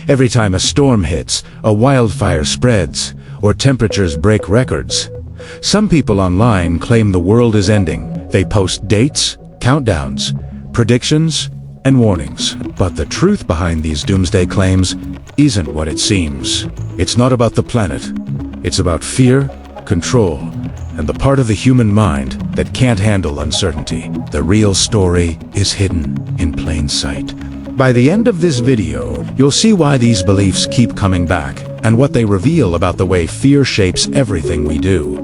Every time a storm hits, a wildfire spreads, or temperatures break records, some people online claim the world is ending. They post dates, countdowns, predictions, and warnings. But the truth behind these doomsday claims isn't what it seems. It's not about the planet. It's about fear, control, and the part of the human mind that can't handle uncertainty. The real story is hidden in plain sight. By the end of this video, you'll see why these beliefs keep coming back, and what they reveal about the way fear shapes everything we do.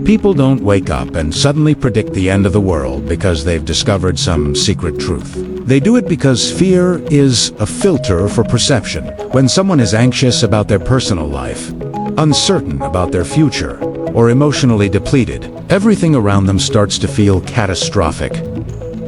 People don't wake up and suddenly predict the end of the world because they've discovered some secret truth. They do it because fear is a filter for perception. When someone is anxious about their personal life, uncertain about their future, or emotionally depleted, everything around them starts to feel catastrophic.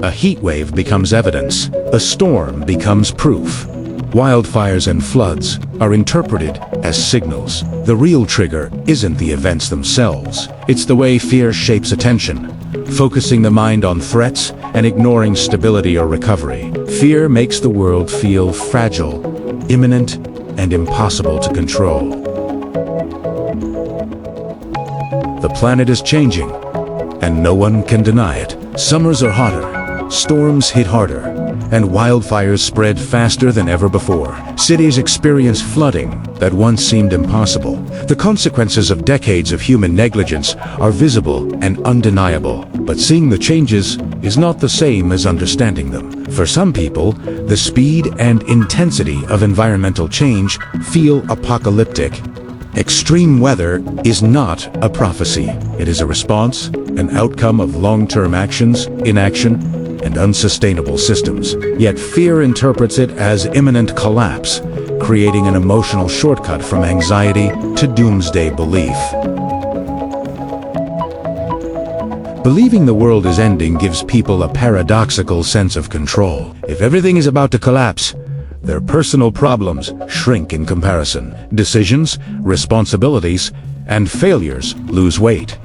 A heat wave becomes evidence. A storm becomes proof. Wildfires and floods are interpreted as signals. The real trigger isn't the events themselves. It's the way fear shapes attention, focusing the mind on threats and ignoring stability or recovery. Fear makes the world feel fragile, imminent, and impossible to control. The planet is changing, and no one can deny it. Summers are hotter, storms hit harder, and wildfires spread faster than ever before. Cities experience flooding that once seemed impossible. The consequences of decades of human negligence are visible and undeniable, but seeing the changes is not the same as understanding them. For some people, the speed and intensity of environmental change feel apocalyptic. Extreme weather is not a prophecy. It is a response, an outcome of long-term actions, inaction, and unsustainable systems. Yet fear interprets it as imminent collapse, creating an emotional shortcut from anxiety to doomsday belief. Believing the world is ending gives people a paradoxical sense of control. If everything is about to collapse, their personal problems shrink in comparison. Decisions, responsibilities, and failures lose weight.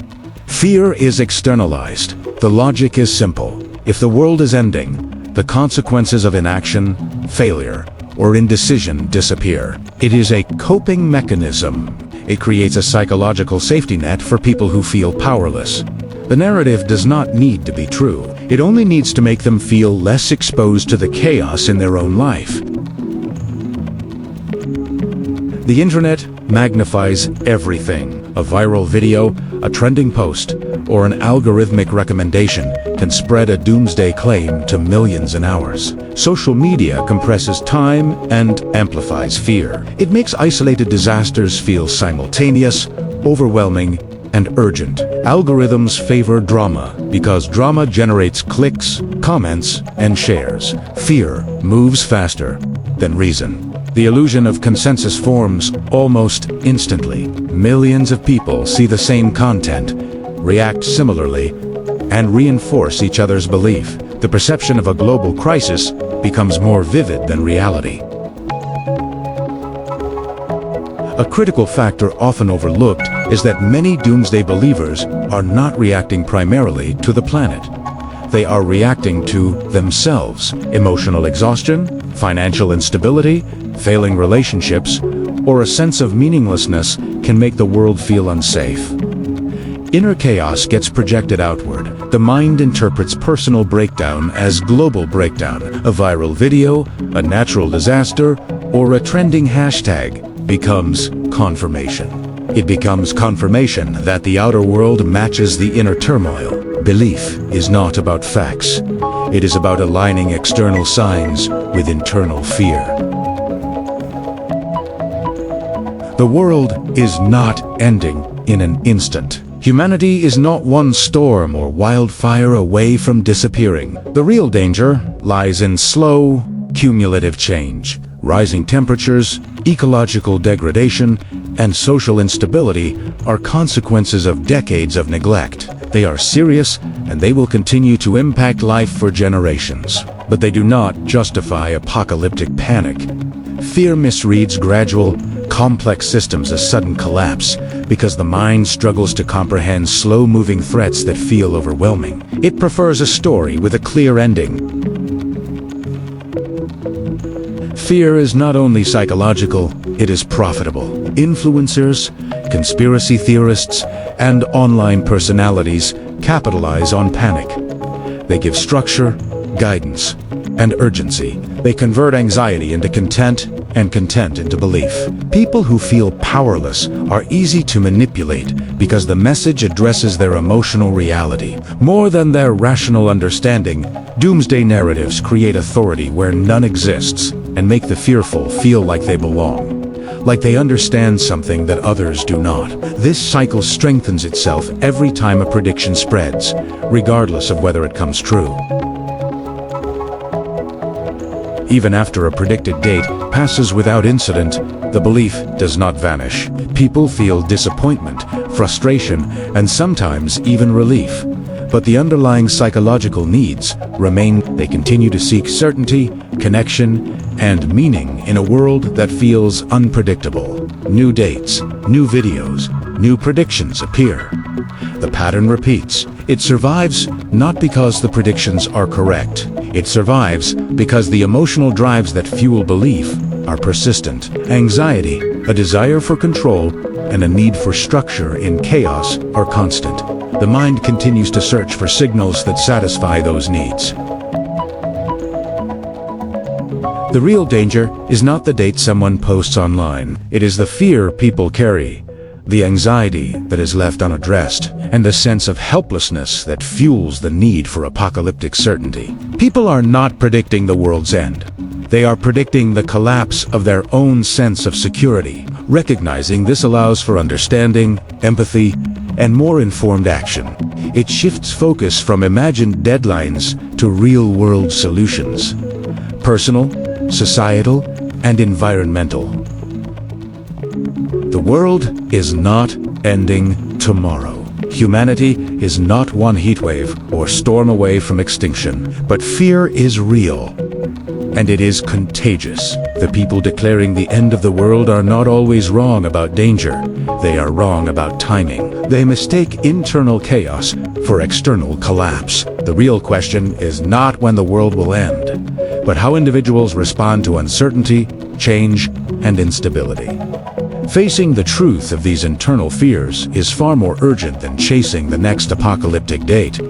Fear is externalized. The logic is simple. If the world is ending, the consequences of inaction, failure, or indecision disappear. It is a coping mechanism. It creates a psychological safety net for people who feel powerless. The narrative does not need to be true. It only needs to make them feel less exposed to the chaos in their own life. The internet magnifies everything. A viral video, a trending post, or an algorithmic recommendation can spread a doomsday claim to millions in hours. Social media compresses time and amplifies fear. It makes isolated disasters feel simultaneous, overwhelming, and urgent. Algorithms favor drama because drama generates clicks, comments, and shares. Fear moves faster than reason. The illusion of consensus forms almost instantly. Millions of people see the same content, react similarly, and reinforce each other's belief. The perception of a global crisis becomes more vivid than reality. A critical factor often overlooked is that many doomsday believers are not reacting primarily to the planet. They are reacting to themselves. Emotional exhaustion, financial instability, failing relationships, or a sense of meaninglessness can make the world feel unsafe. Inner chaos gets projected outward. The mind interprets personal breakdown as global breakdown. A viral video, a natural disaster, or a trending hashtag becomes confirmation. It becomes confirmation that the outer world matches the inner turmoil. Belief is not about facts. It is about aligning external signs with internal fear. The world is not ending in an instant. Humanity is not one storm or wildfire away from disappearing. The real danger lies in slow, cumulative change. Rising temperatures, ecological degradation, and social instability are consequences of decades of neglect. They are serious, and they will continue to impact life for generations. But they do not justify apocalyptic panic. Fear misreads gradual, complex systems as sudden collapse because the mind struggles to comprehend slow-moving threats that feel overwhelming. It prefers a story with a clear ending. Fear is not only psychological, it is profitable. Influencers, conspiracy theorists, and online personalities capitalize on panic. They give structure, guidance, and urgency. They convert anxiety into content and content into belief. People who feel powerless are easy to manipulate because the message addresses their emotional reality. More than their rational understanding, doomsday narratives create authority where none exists and make the fearful feel like they belong, like they understand something that others do not. This cycle strengthens itself every time a prediction spreads, regardless of whether it comes true. Even after a predicted date passes without incident, the belief does not vanish. People feel disappointment, frustration, and sometimes even relief. But the underlying psychological needs remain. They continue to seek certainty, connection, and meaning in a world that feels unpredictable. New dates, new videos, new predictions appear. The pattern repeats. It survives not because the predictions are correct. It survives because the emotional drives that fuel belief are persistent. Anxiety, a desire for control, and a need for structure in chaos are constant. The mind continues to search for signals that satisfy those needs. The real danger is not the date someone posts online. It is the fear people carry, the anxiety that is left unaddressed, and the sense of helplessness that fuels the need for apocalyptic certainty. People are not predicting the world's end. They are predicting the collapse of their own sense of security. Recognizing this allows for understanding, empathy, and more informed action. It shifts focus from imagined deadlines to real-world solutions. Personal, societal, and environmental. The world is not ending tomorrow. Humanity is not one heatwave or storm away from extinction, but fear is real, and it is contagious. The people declaring the end of the world are not always wrong about danger. They are wrong about timing. They mistake internal chaos for external collapse. The real question is not when the world will end, but how individuals respond to uncertainty, change, and instability. Facing the truth of these internal fears is far more urgent than chasing the next apocalyptic date.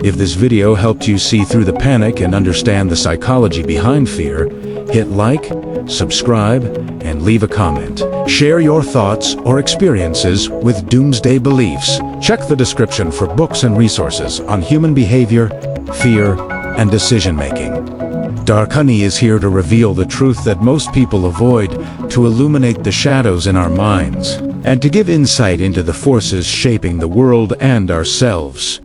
If this video helped you see through the panic and understand the psychology behind fear, hit like, subscribe, and leave a comment. Share your thoughts or experiences with doomsday beliefs. Check the description for books and resources on human behavior, fear, and decision-making. Dark Honey is here to reveal the truth that most people avoid, to illuminate the shadows in our minds, and to give insight into the forces shaping the world and ourselves.